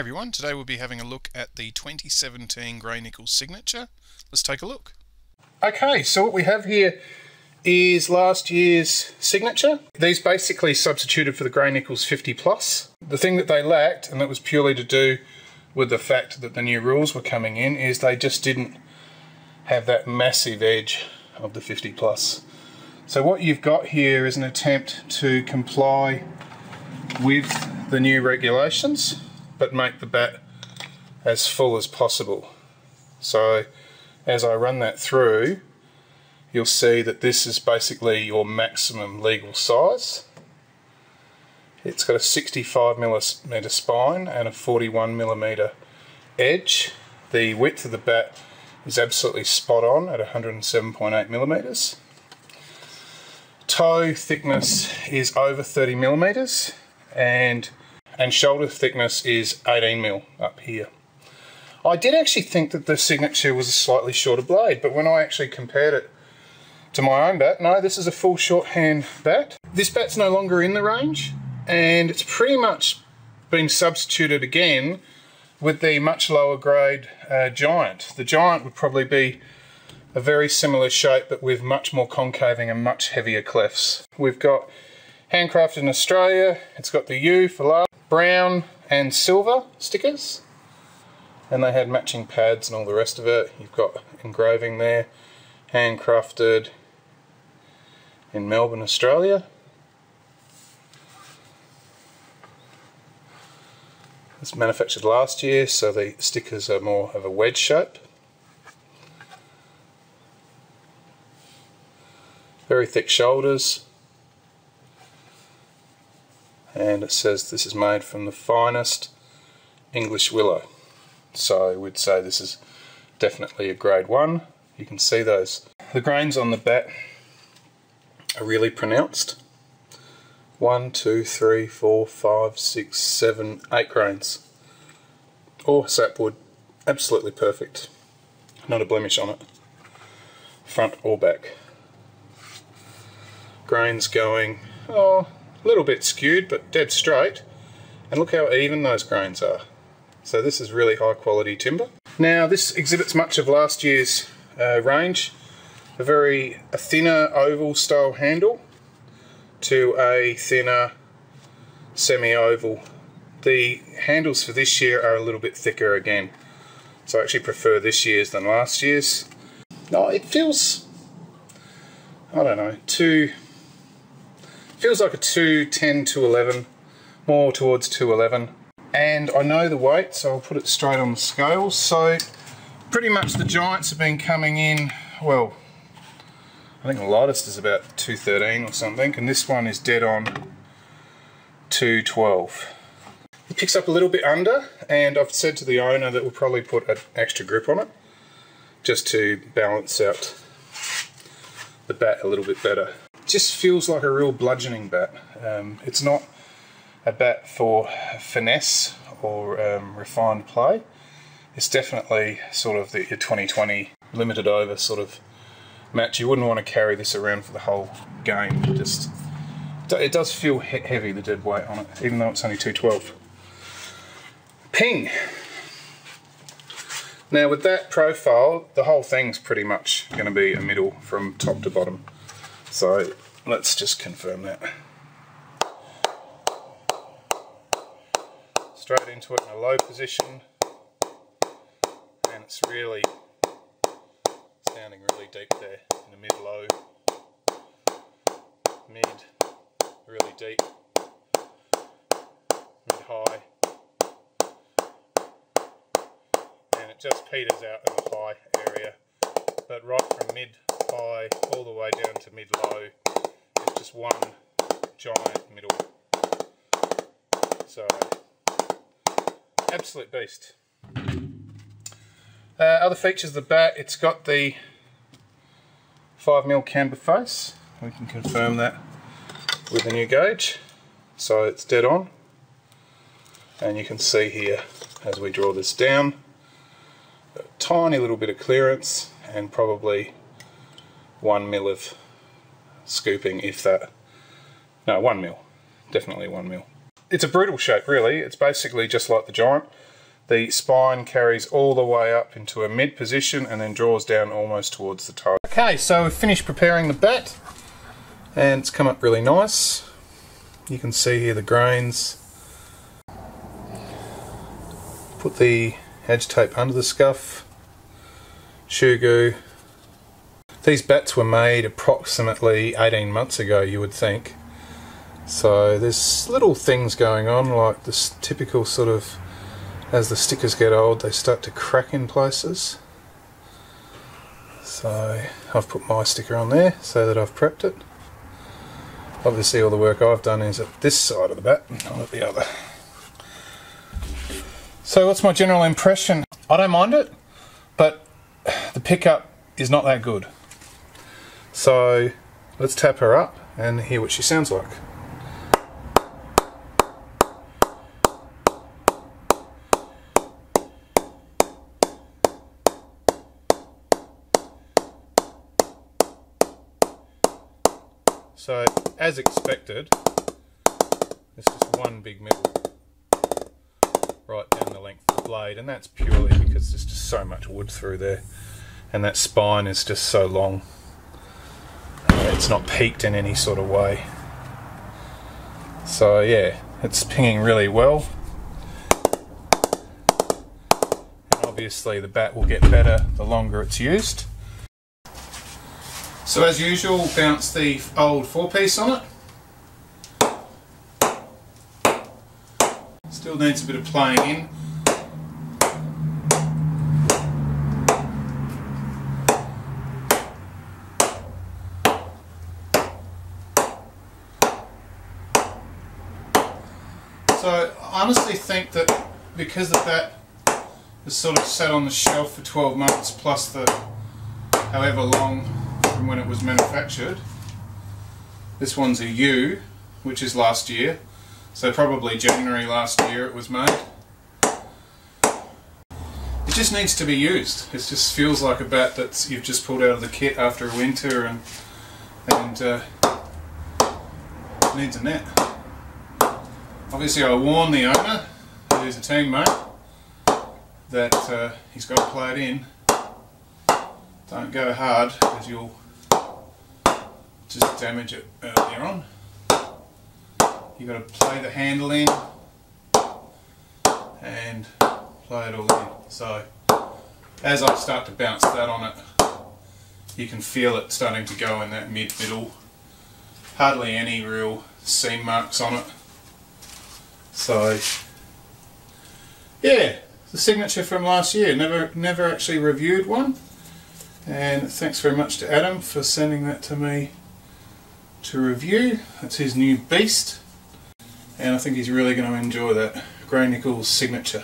everyone, today we'll be having a look at the 2017 Gray-Nicolls signature. Let's take a look. Okay, so what we have here is last year's signature. These basically substituted for the Gray-Nicolls 50 Plus. The thing that they lacked, and that was purely to do with the fact that the new rules were coming in, is they just didn't have that massive edge of the 50 Plus. So what you've got here is an attempt to comply with the new regulations, but make the bat as full as possible. So as I run that through, you'll see that this is basically your maximum legal size. It's got a 65mm spine and a 41mm edge. The width of the bat is absolutely spot on at 107.8mm. Toe thickness is over 30mm, and shoulder thickness is 18mm up here. I did actually think that the signature was a slightly shorter blade, but when I actually compared it to my own bat, no, this is a full shorthand bat. This bat's no longer in the range, and it's pretty much been substituted again with the much lower grade Giant. The Giant would probably be a very similar shape, but with much more concaving and much heavier clefts. We've got handcrafted in Australia. It's got the U for love, brown and silver stickers, and they had matching pads and all the rest of it. You've got engraving there, handcrafted in Melbourne, Australia. It's manufactured last year, so the stickers are more of a wedge shape. Very thick shoulders, and it says this is made from the finest English willow. So we'd say this is definitely a grade 1. You can see those. The grains on the bat are really pronounced. 1, 2, 3, 4, 5, 6, 7, 8 grains. All sapwood, absolutely perfect. Not a blemish on it, front or back. Grains going, a little bit skewed, but dead straight. And look how even those grains are. So this is really high quality timber. Now this exhibits much of last year's range. A thinner oval style handle to a thinner semi-oval. The handles for this year are a little bit thicker again. So I actually prefer this year's than last year's. No, it feels, I don't know, feels like a 210 to 11, more towards 211. And I know the weight, so I'll put it straight on the scales. So pretty much the Giants have been coming in, well, I think the lightest is about 213 or something, and this one is dead on 212. It picks up a little bit under, and I've said to the owner that we'll probably put an extra grip on it, just to balance out the bat a little bit better. Just feels like a real bludgeoning bat. It's not a bat for finesse or refined play. It's definitely sort of your 2020 limited over sort of match. You wouldn't want to carry this around for the whole game. It does feel heavy, the dead weight on it, even though it's only 212. Ping. Now with that profile, the whole thing's pretty much going to be a middle from top to bottom. So let's just confirm that. Straight into it in a low position, and it's really sounding really deep there in the mid-low, mid, really deep, mid-high, and it just peters out in the high area, but right from mid-high all the way down to mid-low, it's just one giant middle. So absolute beast. Other features of the bat, it's got the 5mm camber face. We can confirm that with the new gauge. So it's dead on. And you can see here as we draw this down, a tiny little bit of clearance and probably 1mm of scooping, if that. No, 1mm. Definitely 1mm. It's a brutal shape really. It's basically just like the Giant. The spine carries all the way up into a mid position and then draws down almost towards the toe. Okay, so we've finished preparing the bat and it's come up really nice. You can see here the grains. Put the edge tape under the scuff. Shoe glue. These bats were made approximately 18 months ago, you would think. So there's little things going on, like this typical sort of, as the stickers get old, they start to crack in places. So I've put my sticker on there so that I've prepped it. Obviously all the work I've done is at this side of the bat, not at the other. So what's my general impression? I don't mind it, but the pickup is not that good. So let's tap her up and hear what she sounds like. So, as expected, there's just one big middle right down the length of the blade, and that's purely because there's just so much wood through there, and that spine is just so long. It's not peaked in any sort of way. So yeah, it's pinging really well. And obviously the bat will get better the longer it's used. So as usual, bounce the old 4-piece on it. Still needs a bit of playing in. So I honestly think that because the bat has sort of sat on the shelf for 12 months plus the however long from when it was manufactured. This one's a U, which is last year, so probably January last year it was made. It just needs to be used. It just feels like a bat that you've just pulled out of the kit after a winter and needs a net. Obviously I warn the owner, who's a teammate, that he's got to play it in. Don't go hard because you'll just damage it earlier on. You've got to play the handle in and play it all in. So as I start to bounce that on it, you can feel it starting to go in that mid-middle. Hardly any real seam marks on it. So yeah, the signature from last year. Never actually reviewed one. And thanks very much to Adam for sending that to me to review. That's his new beast, and I think he's really going to enjoy that Gray-Nicolls signature.